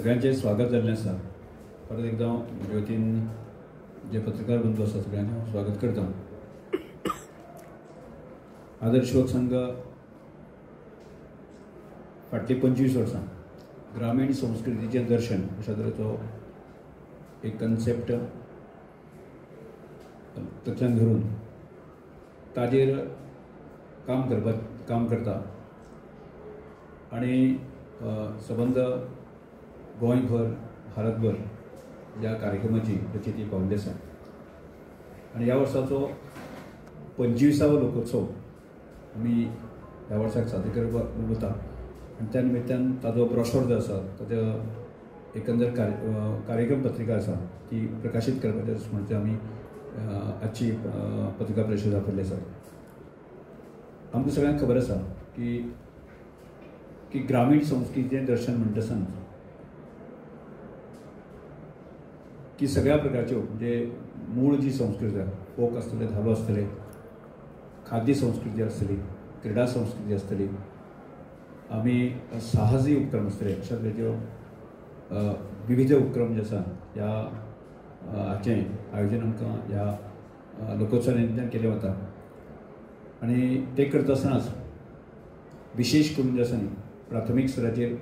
सगळ्यांचे स्वागत जाल्लें आसा. परत एकदा म्हजे वतीन जे पत्रकार बंधू आसा सगळ्यांनी हांव स्वागत करता. आदर्श युवक संघ फाटली 25 वर्सां ग्रामीण संस्कृतीचें दर्शन अशा तरेचो एक कन्सेप्ट तथ्यान धरून ताजेर काम करता आणि सबंद गोंयभर भारतभर ह्या कार्यक्रमाची प्रचिती पावल्ली आसा. आणि ह्या वर्साचो 25वा लोकोत्सव आमी ह्या वर्साक साजरो करपाक वता आनी त्या निमित्तान ताजो ब्रॉशर जो आसा ताजो एकंदर कार्यक्रम पत्रिका आसा ती प्रकाशीत करपाच्या दृश्टीन आमी आजची पत्रकार परिशद आपयल्ली आसा. आमकां सगळ्यांक खबर आसा की ग्रामीण संस्कृतीचें दर्शन म्हणटा आसतना की सगळ्या प्रकारच्यो म्हणजे मूळ जी संस्कृती आसा, फोक आसतले, धालो आसतले, खाद्य संस्कृती आसतली, क्रीडा संस्कृती आसतली, आमी साहसी उपक्रम आसतले, अशा तरेच्यो विविध उपक्रम जे आसा ह्या हाचें आयोजन आमकां ह्या लोकोत्सवा निमित्तान केलें वता. आनी ते करता आसतनाच विशेश करून जे आसा न्ही प्राथमीक स्तराचेर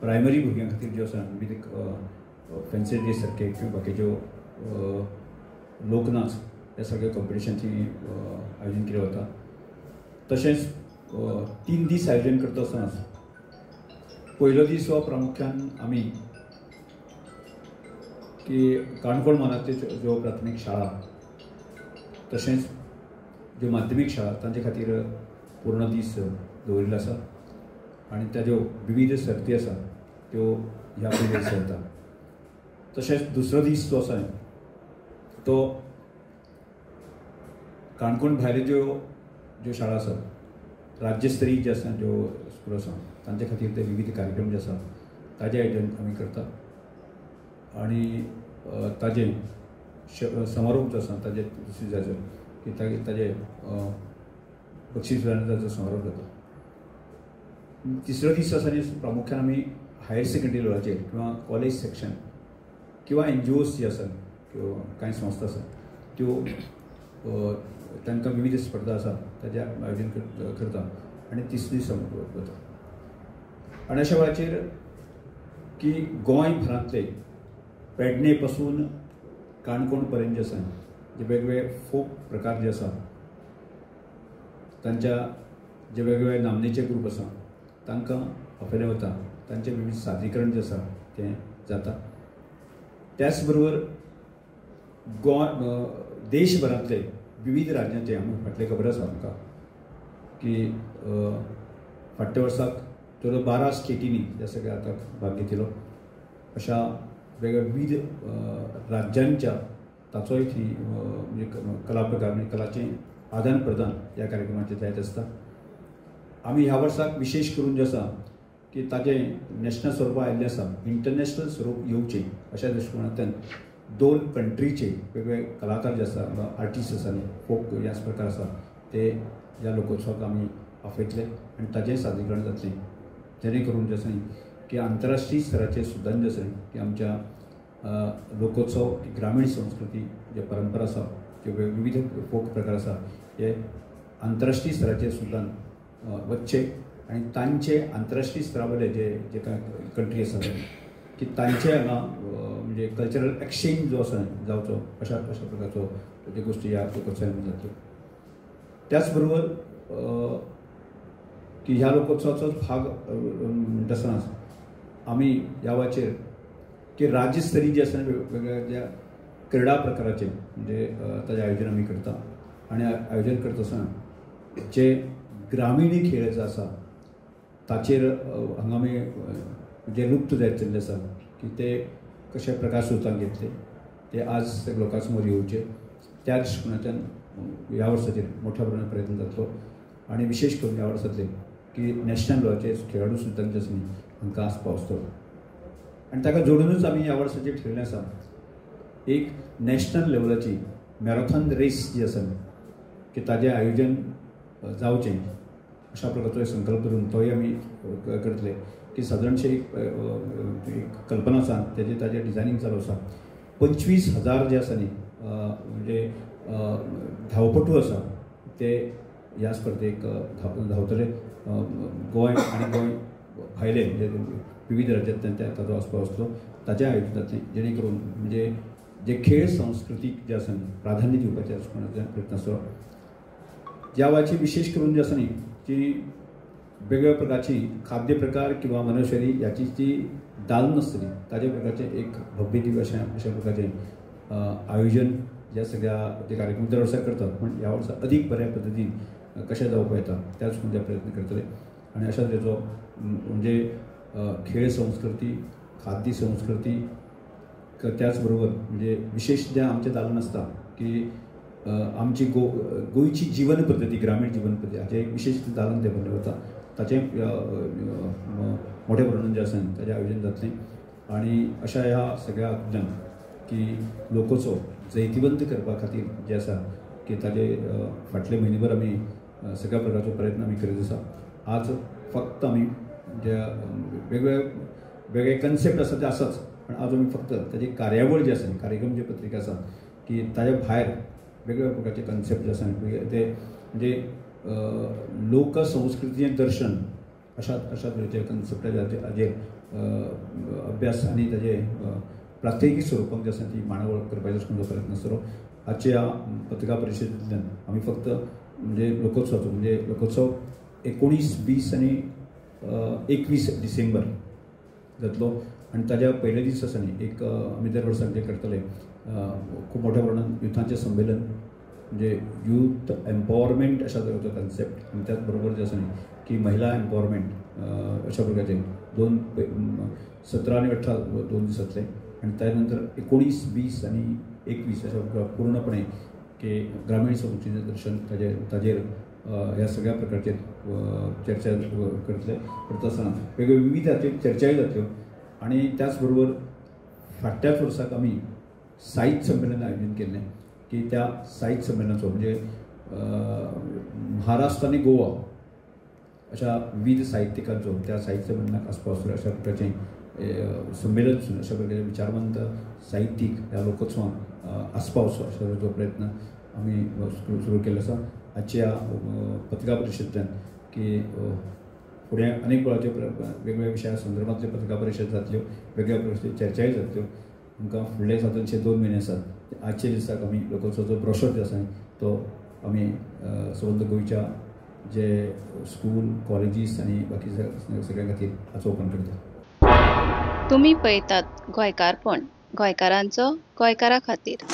प्रायमरी भुरग्यां खातीर ज्यो आसा विविध फॅन्सी ड्रेस सारके किंवा बाकीच्यो लोकनाच ह्या सगळ्या कॉम्पिटिशनची आयोजन केलें वता. तशेंच 3 दीस आयोजन करता आसतनाच पयलो दीस हो प्रामुख्यान आमी की काणकोण मानांतल्यो ज्यो प्राथमीक शाळा तशेंच ज्यो माध्यमीक शाळा तांचे खातीर पूर्ण दीस दवरिल्लो आसा आनी ताज्यो विविध सर्ती आसा त्यो ह्या पिरियड्स जाता. तशेंच दुसरो दीस जो आसा तो काणकोण भायर ज्यो शाळा आसात राज्यस्तरीय जे आसा ज्यो स्कूल आसा तांचे खातीर ते विविध कार्यक्रम जे आसा ताजें आयोजन आमी करता. आनी ताजें समारोप जो आसा ताजे दुसरे दिसाचो की ताजे बक्षीस वितरणाचो समारोप जाता. तिसरो दीस आसा न्ही प्रामुख्यान आमी हायर सेकंडरी लेवलाचेर किंवा कॉलेज सेक्शन किंवा NGOs जी आसा किंवा कांय संस्था आसा त्यो तांकां विविध स्पर्धा आसा ताजें आयोजन करता आनी तिसरो दीस वता. आनी अशा वेळाचेर की गोंय भरांतले पेडणे पासून काणकोण पर्यंत जे आसा जे वेगवेगळे फोक प्रकार जे आसा तांच्या जे वेगवेगळे नामनेचे ग्रूप आसा तांकां आपयलें वता. तांचें विविध सादरीकरण जें आसा तें जाता. त्याच बरोबर देशभरांतले विविध राज्यांचे फाटले खबर आसा आमकां की फाटल्या वर्साक जवळ 12 स्टेटींनी ह्या सगळ्या आतां भाग घेतिल्लो. अशा वेगवेगळ्या विविध राज्यांच्या ताचोय थी म्हणजे कला प्रकार म्हणजे कलाचें आदान प्रदान ह्या कार्यक्रमाचेर जायत आसता. आमी ह्या वर्साक विशेष करून जें आसा की ताजें नॅशनल स्वरुपा आयिल्लें आसा, इंटरनॅशनल स्वरूप येवचें अशा दृश्टिकोनांतल्यान 2 कंट्रीचे वेगवेगळे कलाकार जे आसा आर्टिस्ट आसा न्ही फोक ह्या प्रकार आसा ते ह्या लोकोत्सवाक आमी आपयतले आनी ताजें सादरीकरण जातलें जेणे करून जें आसा न्ही की आंतरराष्ट्रीय स्तराचेर सुद्दां जें आसा न्ही की आमच्या लोकोत्सव ग्रामीण संस्कृती जे परंपरा आसा जे विविध फोक प्रकार आसा हे आंतरराष्ट्रीय स्तराचेर सुद्दां वचचे आनी तांचे आंतरराष्ट्रीय स्तरा वयले जे कांय कंट्री आसा की तांचे हांगा म्हणजे कल्चरल एक्सचेंज जो आसा जावचो अशा प्रकारचो जे गोश्टी ह्या लोकोत्सवांत जातल्यो. त्याच बरोबर की ह्या लोकोत्सवाचो भाग म्हणटा आसतनाच आमी ह्या वेळाचेर की राज्यस्तरीय जे आसा वेगवेगळ्या ज्या क्रीडा प्रकाराचे म्हणजे ताजें आयोजन आमी करता. आनी आयोजन करता आसतना जे ग्रामीण खेळ जे आसा ताचेर हांगा आमी जे लुप्त जायत चल्ले आसा की ते कशे प्रकार सुतान घेतले ते आज लोकां समोर येवचे त्या दृश्टिकोनाच्यान ह्या वर्साचेर मोठ्या प्रमाणात प्रयत्न जातलो. आनी विशेष करून ह्या वर्सांतले की नॅशनल लेवलाचे खेळाडू सुद्दां जे आसा न्ही हांकां आस्पाव आसतलो. आनी ताका जोडूनच आमी ह्या वर्साचेर ठरयल्लें आसा एक नॅशनल लेवलाची मॅरेथॉन रेस जी आसा की ताजें आयोजन जावचें अशा प्रकारचो संकल्प करून तोय आमी करतले. की सादारणशे एक कल्पना आसा ताजें डिझायनींग चालू आसा. 25,000 जे आसा न्ही म्हणजे धांवपटू आसा ते ह्या स्पर्धेक धांवतले. गोंय आनी गोंय भायले म्हणजे विविध राज्यांतल्यान ताचो आस्पाव आसलो. ताचें आयोजन जातलें जेणे करून म्हणजे जे खेळ संस्कृतीक जे आसा न्ही प्राधान्य दिवपाचें कोणाचे प्रयत्न आसलो. ज्या वेळाची विशेष करून जी आसा न्ही ती वेगवेगळ्या प्रकारची खाद्य प्रकार किंवा मनोशैली ह्याची जी दालन आसतली ताचे प्रकारचें एक भव्य दिवस अशा प्रकारचें आयोजन ह्या सगळ्या ते कार्यक्रम दर वर्सा करतात. पण ह्या वर्सा अदीक बऱ्या पद्दतीन कशें जावपाक येता त्याच म्हणजे प्रयत्न करतले. आनी अशा तरेचो म्हणजे खेळ संस्कृती खाद्य संस्कृती त्याच बरोबर म्हणजे विशेष जें आमचें दालन आसता की आमची गोंयची जीवन पद्दती ग्रामीण जीवन पद्दती हाचें विशेष दालन तें भरलें वता. ताचें मोठ्या प्रमाणान जें आसा ताचें आयोजन जातलें. आनी अशा ह्या सगळ्या हातूंतल्यान की लोकोत्सव जैतिवंत करपा खातीर जें आसा की ताचे फाटले म्हयनेभर आमी सगळ्या प्रकारचो प्रयत्न आमी करीत आसा. आज फक्त आमी ज्या वेगळे कन्सेप्ट आसा ते आसाच पण आज आमी फक्त ताची कार्यावळ जी आसा कार्यक्रम जी पत्रिका आसा की ताच्या भायर वेगवेगळ्या प्रकारचे कन्सेप्ट जे आसा ते म्हणजे लोकसंस्कृतीचें दर्शन अशा तरेचे कन्सेप्टाचेर हाजेर अभ्यास आनी ताजे प्रात्यक्षीक स्वरुपाक जी आसा ती मांडावळ करपाचो जो प्रयत्न आसतलो. आजच्या पत्रकार परिशदेंतल्यान आमी फक्त म्हणजे लोकोत्सवाचो म्हणजे लोकोत्सव 19, 20 आनी 21 डिसेंबर जातलो. आनी ताज्या पयले दीस आसा न्ही एक आमी दर वर्साक जें करतले खूब मोठ्या प्रमाणान युथांचें संमेलन म्हणजे यूथ एम्पावरमेंट अशा तरेचो कन्सेप्ट आनी त्याच बरोबर जें आसा न्ही की महिला एम्पावरमेंट अशा प्रकारचे 17 आनी 18 2 दीस जातले. आनी त्या नंतर 19, 20 आनी 21 अशा पूर्णपणे की ग्रामीण संस्कृतीचें दर्शन ताजेर ह्या सगळ्या प्रकारचे चर्चा करत आसतना वेगवेगळ्यो विविध चर्चाय जातल्यो. आनी त्याच बरोबर फाटल्याच वर्साक आमी साहित्य संमेलन आयोजन केल्लें की त्या साहित्य संमेलनाचो म्हणजे महाराष्ट्र आनी गोवा अशा विविध साहित्यिकांचो त्या साहित्य संमेलनाक आस्पाव आसतलो. अशा प्रकारचें संमेलन अशा प्रकारचे विचारवंत साहित्यीक ह्या लोकोत्सवाक आस्पावचो अशा तरेचो प्रयत्न आमी सुरू केल्लो आसा. आजच्या पत्रकार परिशदेंतल्यान की फुडें अनेक वेळाच्यो वेगवेगळ्या विशया संदर्भांतल्यो पत्रकार परिशद जातल्यो वेगवेगळ्या प्रकारच्यो चर्चाय जातल्यो. आमकां फुडले सादारणशे 2 म्हयने आसात. आजच्या दिसाक आमी लोकोत्सवाचो ब्रोशर जो आसा तो आमी संबंद गोंयच्या जे स्कूल कॉलेजीस आनी बाकी सगळ्यां खातीर हाचो ओपन करता. तुमी पळयतात गोंयकारपण गोंयकारांचो गोंयकारा खातीर.